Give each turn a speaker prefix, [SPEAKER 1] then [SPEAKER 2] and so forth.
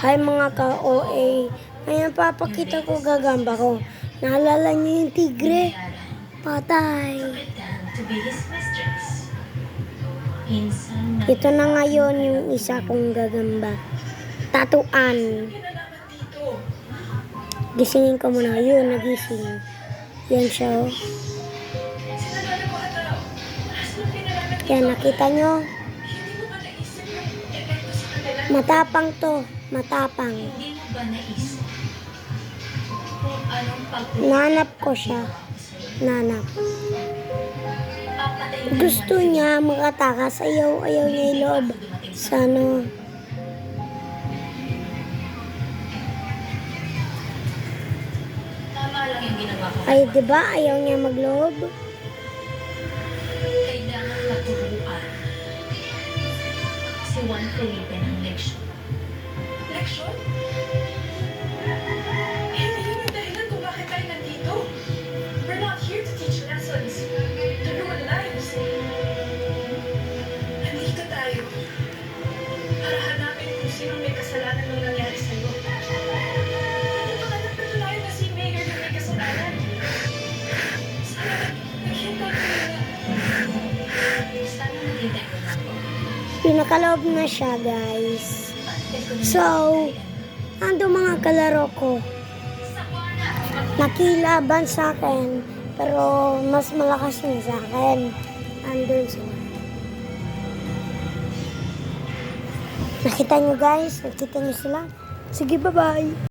[SPEAKER 1] Hi mga ka-OA. Ngayon papakita ko gagamba ko. Naalala niyo yung tigre? Patay. Ito na ngayon yung isa kong gagamba. Tatuan. Gisingin ko muna. Yun, nagising. Yan siya. Oh. Yan, nakita nyo? Matapang to. Matapang. Nanap ko siya. Nanap. Gusto niya makatakas. Ayaw niya iloob. Sa ano. Ay, diba? Ayaw niya magloob.
[SPEAKER 2] Kailangan maturuan si Juan Felipe ng leksyon.
[SPEAKER 3] Leksyon? Hindi yun yung dahilan kung bakit tayo nandito. We're not here to teach lessons. To ruin lives. Nandito tayo para hanapin kung sino may kasalanan ng nangyari sa'yo. Hindi ba ka napatunayan na si Mayor na may kasalanan? Sana naghintay ko na.
[SPEAKER 2] Sana naghintay ko na po.
[SPEAKER 1] Pinakaloob na siya, guys. So, ando mga kalaro ko. Nakilaban sa akin, pero mas malakas yun sa akin. Andun sila. Nakita nyo guys? Nakita nyo sila? Sige, bye-bye.